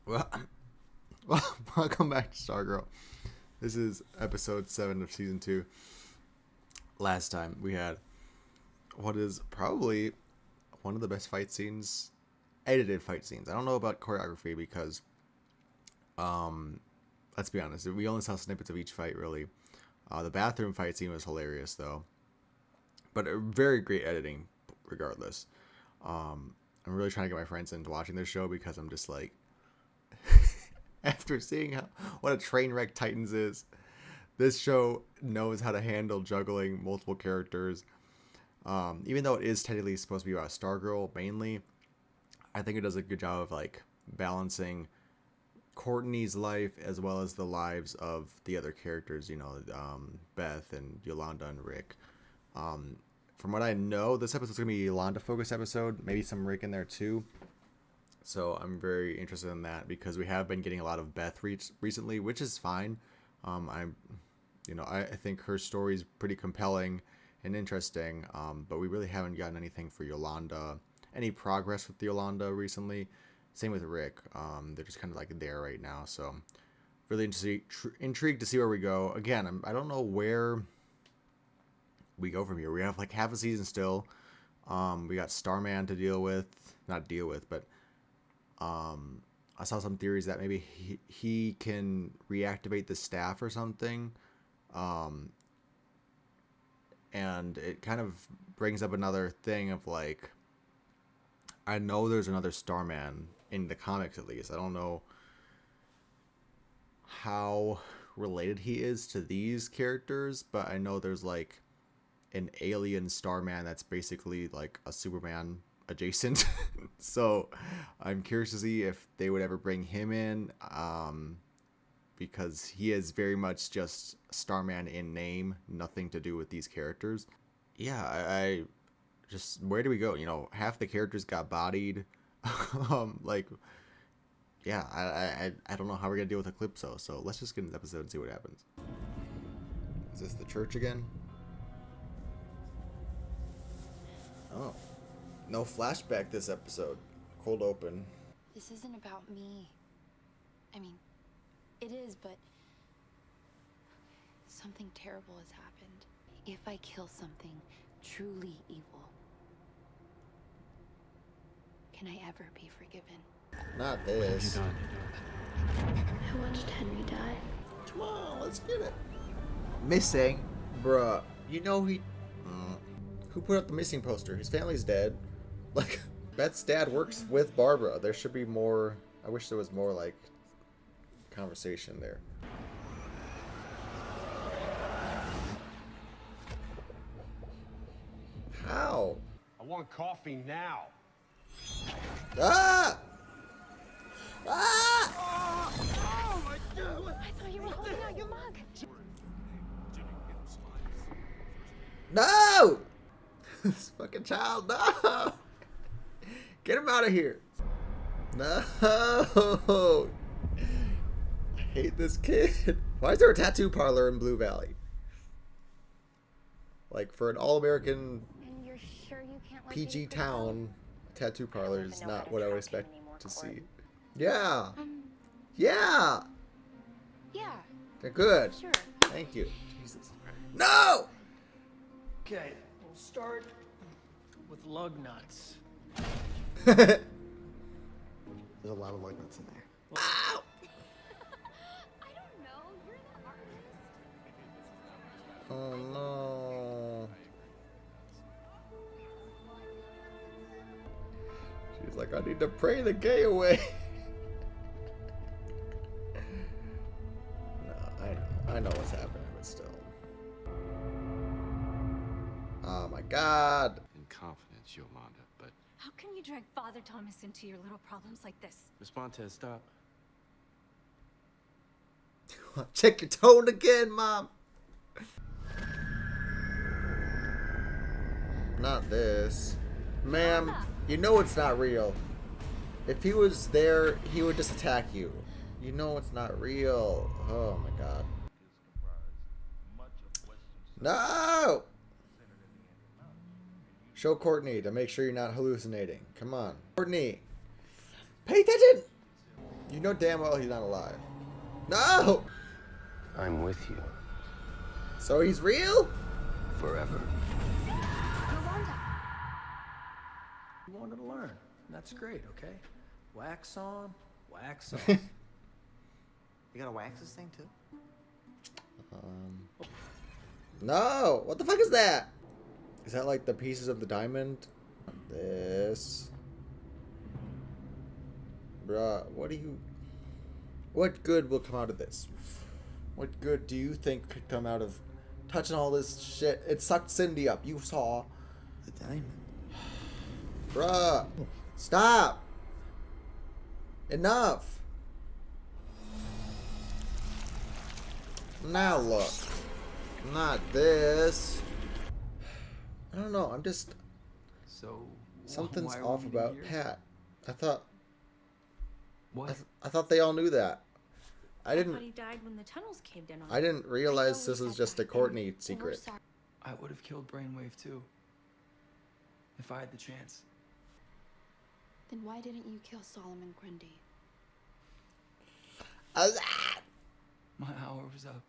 Well, well, welcome back to Stargirl. This is episode 7 of season 2. Last time we had what is probably one of the best fight scenes, edited fight scenes. I don't know about choreography because, let's be honest, we only saw snippets of each fight really. The bathroom fight scene was hilarious though, but a very great editing regardless. I'm really trying to get my friends into watching this show because I'm just like, after seeing what a train wreck Titans is, this show knows how to handle juggling multiple characters. Even though it is technically supposed to be about Stargirl mainly, I think it does a good job of like balancing Courtney's life as well as the lives of the other characters. Beth and Yolanda and Rick. From what I know, this episode's gonna be a Yolanda focused episode, maybe some Rick in there too. So I'm very interested in that because we have been getting a lot of Beth recently, which is fine. I think her story is pretty compelling and interesting, but we really haven't gotten anything for Yolanda, any progress with Yolanda recently. Same with Rick. They're just kind of like there right now. So really intrigued to see where we go. Again, I don't know where we go from here. We have like half a season still. We got Starman to deal with, not deal with, but I saw some theories that maybe he can reactivate the staff or something. And it kind of brings up another thing of like, I know there's another Starman in the comics at least. I don't know how related he is to these characters, but I know there's like an alien Starman that's basically like a Superman adjacent. So I'm curious to see if they would ever bring him in, because he is very much just Starman in name, nothing to do with these characters. Yeah, I just, where do we go? Half the characters got bodied. Like, yeah, I don't know how we're gonna deal with Eclipso. So let's just get into the episode and see what happens. Is this the church again? Oh, no flashback this episode. Cold open. This isn't about me. I mean, it is, but something terrible has happened. If I kill something truly evil, can I ever be forgiven? Not this. I watched Henry die. Come on, let's get it. Missing? Bruh. Who put up the missing poster? His family's dead. Like, Beth's dad works with Barbara. There should be more. I wish there was more, like, conversation there. How? I want coffee now. Ah! Ah! Oh my God! I thought you were holding out your mug. No! This fucking child, no! Get him out of here. No! I hate this kid. Why is there a tattoo parlor in Blue Valley? Like, for an all-American And you're sure you can't let PG me put town, a tattoo parlor is not what I would expect to see. Yeah. them? Yeah. Yeah, They're good. sure. Thank you. Jesus. No! Okay, we'll start with lug nuts. There's a lot of lug nuts in there. Ow! I don't know. You're the artist. Oh no. She's like, I need to pray the gay away. No, I know what's happening, but still. Oh my God. In confidence, Yolanda, but How can you drag Father Thomas into your little problems like this? Miss Montez, stop. Check your tone again, Mom. Not this. Ma'am, you know it's not real. If he was there, he would just attack you. You know it's not real. Oh my God. No! Show Courtney to make sure you're not hallucinating. Come on. Courtney. Pay attention! You know damn well he's not alive. No! I'm with you So he's real? forever. You wanted to learn. That's great, okay? Wax on, wax off. You gotta wax this thing too? No! What the fuck is that? Is that like the pieces of the diamond? This. Bruh, what good will come out of this? What good do you think could come out of touching all this shit? It sucked Cindy up. You saw. The diamond. Bruh. Stop. Enough. Now look. Not this. I don't know. I'm just... So Something's why are off we about here? Pat. I thought... What? I thought they all knew that. I I didn't... thought he died when the tunnels caved in on him. I didn't realize this was just a Courtney We're secret. sorry. I would have killed Brainwave too. If I had the chance. Then why didn't you kill Solomon Grundy? My hour was up.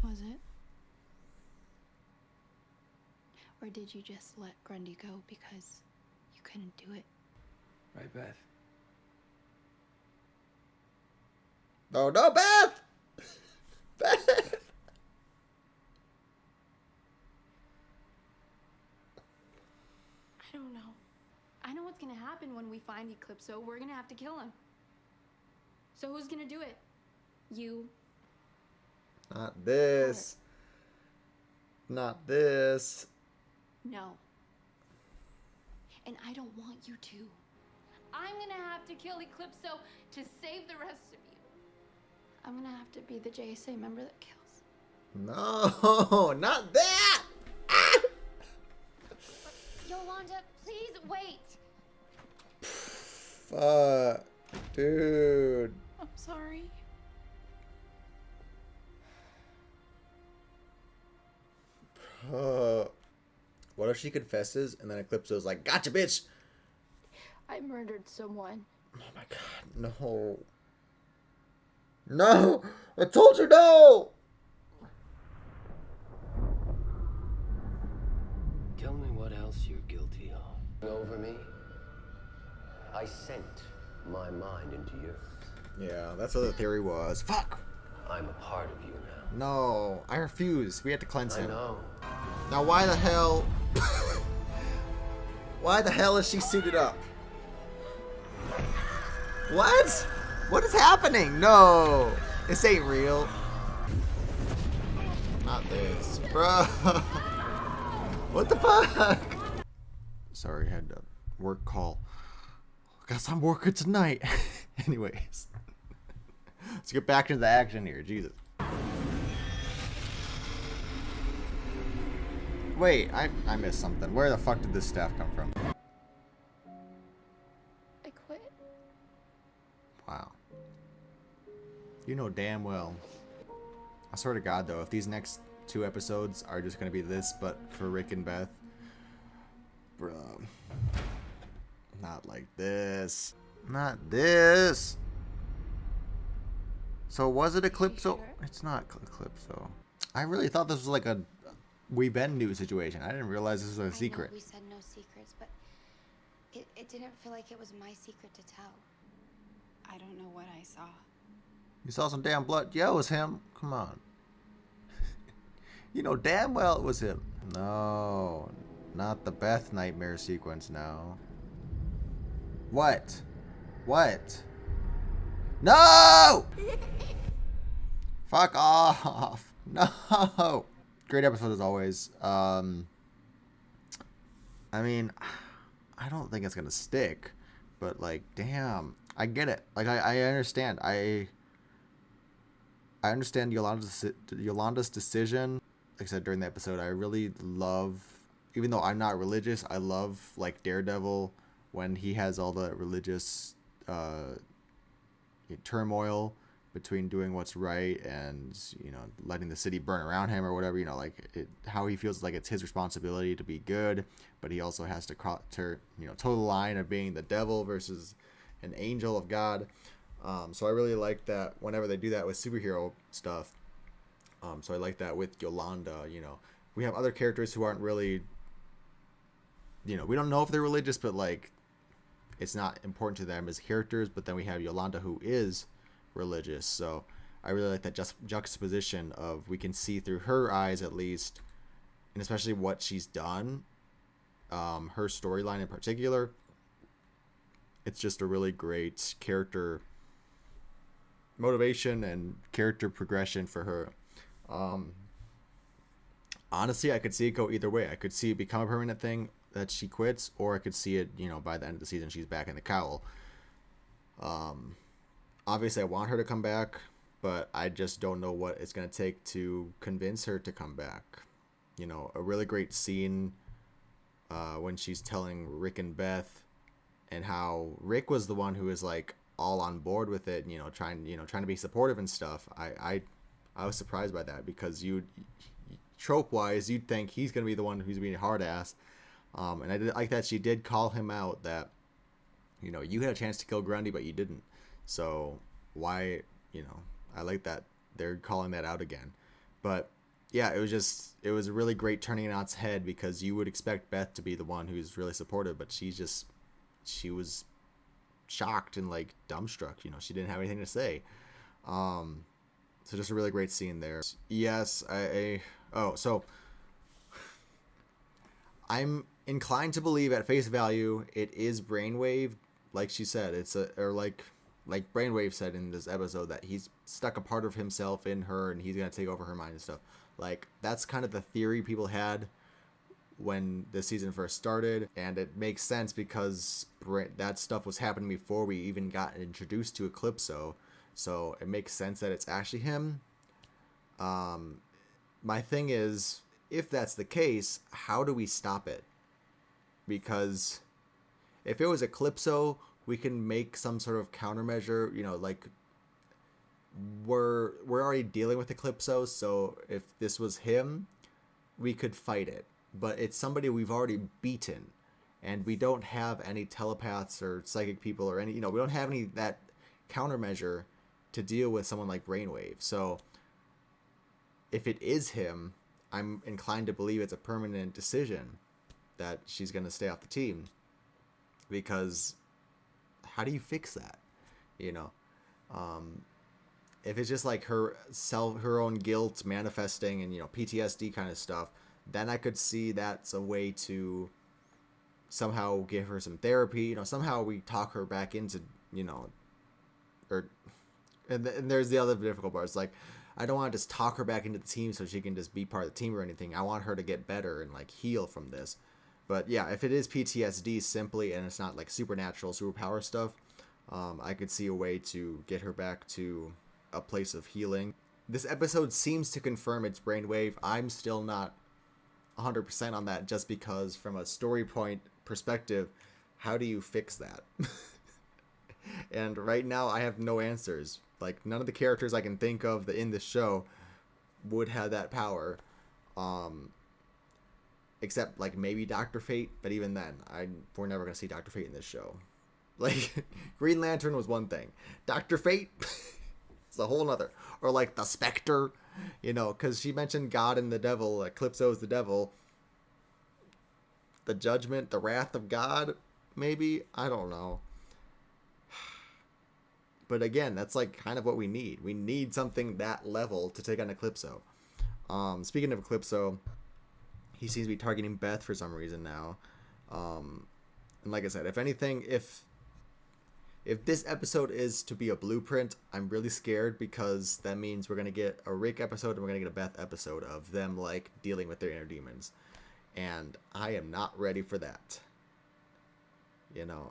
Was it? Or did you just let Grundy go because you couldn't do it? Right, Beth? Oh no, Beth! Beth! I don't know. I know what's gonna happen when we find Eclipso. We're gonna have to kill him. So who's gonna do it? You. Not this. Not this. No. And I don't want you to. I'm gonna have to kill Eclipso to save the rest of you. I'm gonna have to be the JSA member that kills. No, not that! Ah! Yolanda, please wait. Fuck, dude. I'm sorry. What if she confesses and then Eclipso's like, gotcha, bitch! I murdered someone. Oh my god, no. No! I told you no! Tell me what else you're guilty of. Over me, I sent my mind into yours. Yeah, that's what the theory was. Fuck! I'm a part of you now. No, I refuse. We had to cleanse I him. know. Now why the hell... why the hell is she suited up? What? What is happening? No! This ain't real. Not this. Bro! What the fuck? Sorry, I had a work call. Guess I'm working tonight. Anyways. Let's get back into the action here. Jesus. Wait, I missed something. Where the fuck did this staff come from? I quit. Wow. You know damn well. I swear to God, though, if these next 2 episodes are just gonna be this, but for Rick and Beth, bro, not like this. Not this. So was it Eclipso? Sure? It's not Eclipso. I really thought this was like a We Ben New situation. I didn't realize this was a secret. I know we said no secrets, but it didn't feel like it was my secret to tell. I don't know what I saw. You saw some damn blood. Yeah, it was him. Come on. You know damn well it was him. No, not the Beth nightmare sequence now. What? What? No! Fuck off. No. Great episode as always. I mean, I don't think it's gonna stick, but like, damn, I get it. Like, I understand. I understand Yolanda's decision. Like I said during the episode, I really love, even though I'm not religious, I love like Daredevil when he has all the religious turmoil between doing what's right and, you know, letting the city burn around him or whatever, you know, like how he feels like it's his responsibility to be good, but he also has to toe the line of being the devil versus an angel of God. So I really like that whenever they do that with superhero stuff. So I like that with Yolanda. We have other characters who aren't really, we don't know if they're religious, but like it's not important to them as characters. But then we have Yolanda who is religious. So I really like that juxtaposition of we can see through her eyes at least, and especially what she's done, her storyline in particular. It's just a really great character motivation and character progression for her. Honestly, I could see it go either way. I could see it become a permanent thing that she quits, or I could see it, by the end of the season, she's back in the cowl. Obviously, I want her to come back, but I just don't know what it's going to take to convince her to come back. A really great scene when she's telling Rick and Beth, and how Rick was the one who was like all on board with it, trying to be supportive and stuff. I was surprised by that, because trope wise you'd think he's gonna be the one who's being a hard ass. And I did like that she did call him out, that you had a chance to kill Grundy but you didn't. So why, I like that they're calling that out again. But yeah, it was really great turning it on its head, because you would expect Beth to be the one who's really supportive, but she was shocked and like dumbstruck. She didn't have anything to say. So just a really great scene there. Yes, so I'm inclined to believe at face value it is Brainwave, like she said. Like Brainwave said in this episode, that he's stuck a part of himself in her and he's gonna take over her mind and stuff. Like, that's kind of the theory people had when the season first started, and it makes sense because that stuff was happening before we even got introduced to Eclipso, so it makes sense that it's actually him. My thing is, if that's the case, how do we stop it? Because if it was Eclipso, we can make some sort of countermeasure. Like, we're already dealing with Eclipso, so if this was him, we could fight it. But it's somebody we've already beaten, and we don't have any telepaths or psychic people or any, we don't have any that countermeasure to deal with someone like Brainwave. So if it is him, I'm inclined to believe it's a permanent decision that she's going to stay off the team, because how do you fix that? If it's just like her own guilt manifesting and PTSD kind of stuff, then I could see that's a way to somehow give her some therapy. Somehow we talk her back into, and there's the other difficult part. It's like, I don't want to just talk her back into the team so she can just be part of the team or anything. I want her to get better and like heal from this. But yeah, if it is PTSD simply, and it's not like supernatural, superpower stuff, I could see a way to get her back to a place of healing. This episode seems to confirm it's Brainwave. I'm still not 100% on that, just because from a story point perspective, how do you fix that? And right now I have no answers. Like, none of the characters I can think of in the show would have that power, except like maybe Dr. Fate, but even then we're never gonna see Dr. Fate in this show. Like, Green Lantern was one thing, Dr. Fate it's a whole nother. Or like the Spectre, because she mentioned God and the devil. Eclipso is the devil. The judgment, the wrath of God, maybe? I don't know. But again, that's like kind of what we need. We need something that level to take on Eclipso. Speaking of Eclipso, he seems to be targeting Beth for some reason now. And like I said, if anything, if this episode is to be a blueprint, I'm really scared, because that means we're going to get a Rick episode and we're going to get a Beth episode of them like dealing with their inner demons. And I am not ready for that.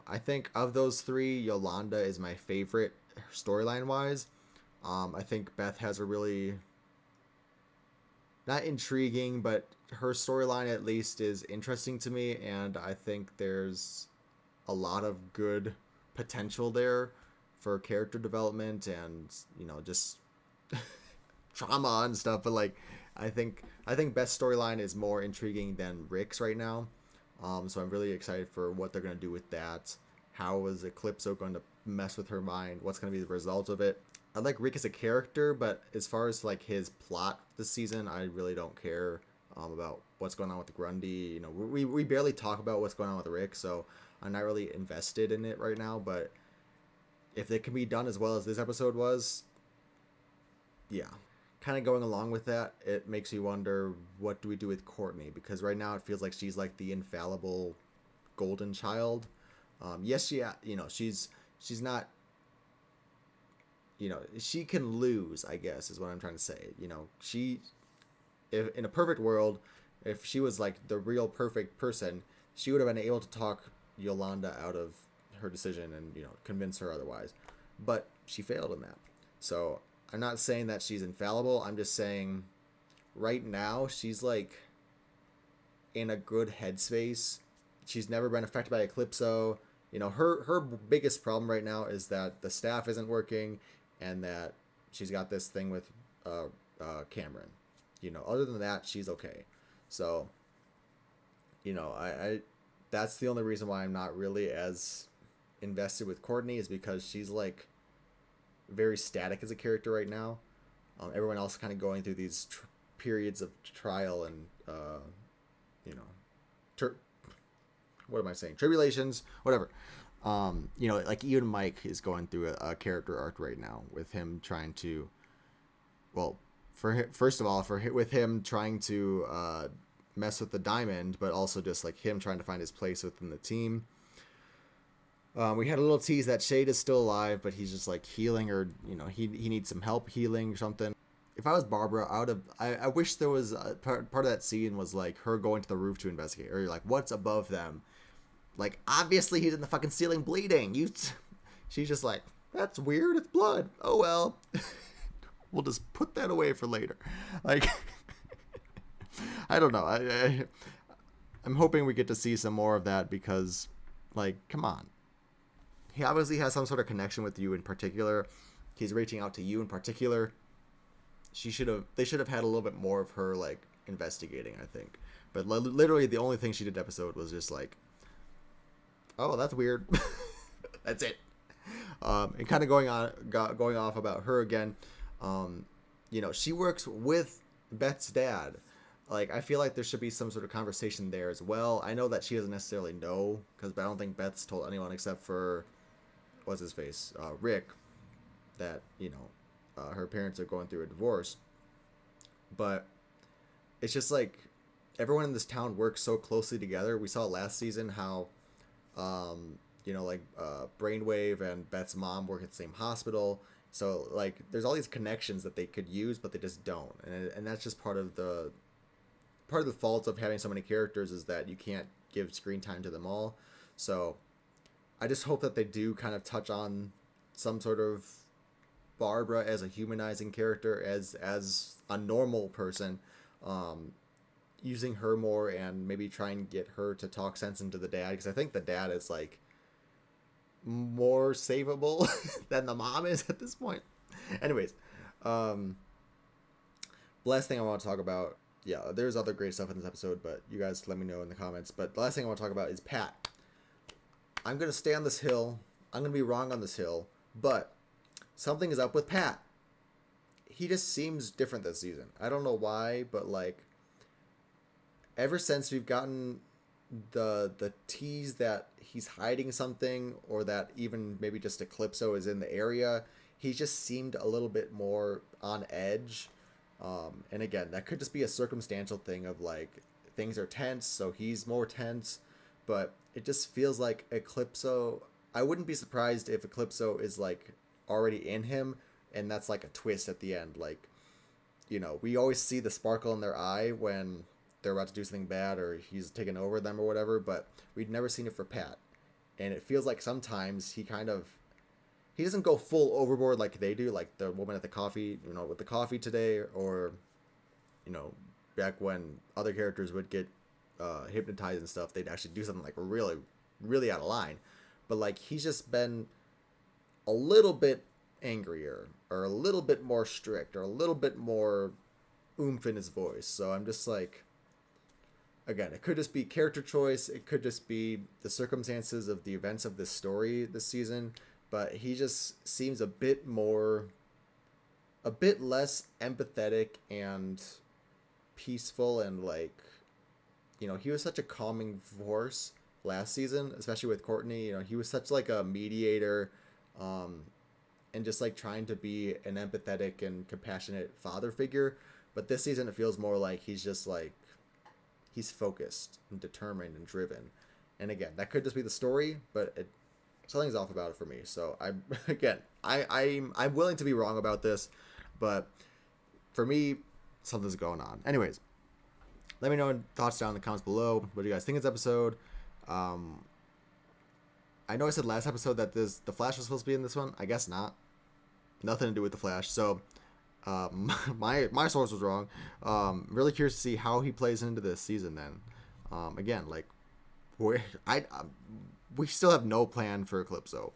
I think of those three, Yolanda is my favorite storyline wise. I think Beth has a really, not intriguing, but her storyline at least is interesting to me. And I think there's a lot of good potential there for character development and just trauma and stuff. But like, I think Beth's storyline is more intriguing than Rick's right now. So I'm really excited for what they're going to do with that. How is Eclipso going to mess with her mind. What's going to be the result of it? I like Rick as a character, but as far as like his plot this season, I really don't care about what's going on with Grundy. You know, we barely talk about what's going on with Rick, so I'm not really invested in it right now. But if it can be done as well as this episode was, yeah. Kind of going along with that, it makes you wonder, what do we do with Courtney? Because right now it feels like she's like the infallible golden child. Yes, yeah, you know, she's not, you know, she can lose, I guess, is what I'm trying to say. You know, if in a perfect world, if she was like the real perfect person, she would have been able to talk Yolanda out of her decision and, you know, convince her otherwise. But she failed in that. So I'm not saying that she's infallible. I'm just saying right now she's like in a good headspace. She's never been affected by Eclipso. You know, her biggest problem right now is that the staff isn't working and that she's got this thing with Cameron. You know, other than that, she's okay. So, you know, I that's the only reason why I'm not really as invested with Courtney, is because she's like very static as a character right now. Everyone else kind of going through these periods of trial and you know, what am I saying? Tribulations, whatever. You know, like even Mike is going through a character arc right now with him trying to, well, with him trying to mess with the diamond, but also just like him trying to find his place within the team. We had a little tease that Shade is still alive, but he's just like healing, or you know, he needs some help healing or something. If I was Barbara, I wish there was part of that scene was like her going to the roof to investigate, or like what's above them. Like obviously he's in the fucking ceiling bleeding. She's just like, that's weird. It's blood. Oh well. We'll just put that away for later. Like, I don't know. I'm hoping we get to see some more of that because, like, come on. He obviously has some sort of connection with you in particular. He's reaching out to you in particular. They should have had a little bit more of her, like, investigating, I think. But literally the only thing she did in the episode was just like, oh, that's weird. That's it. And kind of going off about her again. You know, she works with Beth's dad. Like, I feel like there should be some sort of conversation there as well. I know that she doesn't necessarily know, because I don't think Beth's told anyone except for, what's his face, Rick, that, you know, her parents are going through a divorce. But it's just like everyone in this town works so closely together. We saw last season how, you know, like Brainwave and Beth's mom work at the same hospital. So like there's all these connections that they could use, but they just don't. And that's just part of the fault of having so many characters, is that you can't give screen time to them all. So I just hope that they do kind of touch on some sort of Barbara as a humanizing character, as a normal person, using her more, and maybe try and get her to talk sense into the dad, because I think the dad is like more savable than the mom is at this point. Anyways, the last thing I want to talk about, yeah, there's other great stuff in this episode, but you guys let me know in the comments. But the last thing I want to talk about is Pat. I'm going to stay on this hill. I'm going to be wrong on this hill, but something is up with Pat. He just seems different this season. I don't know why, but like ever since we've gotten the tease that he's hiding something, or that even maybe just Eclipso is in the area, he just seemed a little bit more on edge. And again, that could just be a circumstantial thing of like things are tense, so he's more tense. But it just feels like Eclipso, I wouldn't be surprised if Eclipso is like already in him, and that's like a twist at the end. Like, you know, we always see the sparkle in their eye when they're about to do something bad, or he's taken over them or whatever, but we'd never seen it for Pat. And it feels like sometimes he doesn't go full overboard like they do, like the woman at the coffee, you know, with the coffee today, or, you know, back when other characters would get hypnotized and stuff, they'd actually do something like really, really out of line. But like he's just been a little bit angrier, or a little bit more strict, or a little bit more oomph in his voice. So I'm just like, again, it could just be character choice. It could just be the circumstances of the events of this story this season. but he just seems a bit less empathetic and peaceful, and like, he was such a calming force last season, especially with Courtney. He was such like a mediator, and just like trying to be an empathetic and compassionate father figure. But this season it feels more like he's just like, he's focused and determined and driven. And again, that could just be the story, but something's off about it for me. So I'm willing to be wrong about this, but for me, something's going on. Anyways, let me know your thoughts down in the comments below. What do you guys think of this episode? I know I said last episode that the Flash was supposed to be in this one. I guess not. Nothing to do with the Flash. So my source was wrong. Really curious to see how he plays into this season then. Again, like, we still have no plan for Eclipso.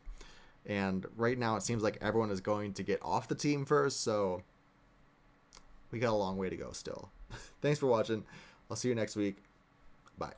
And right now it seems like everyone is going to get off the team first, so we got a long way to go still. Thanks for watching. I'll see you next week. Bye.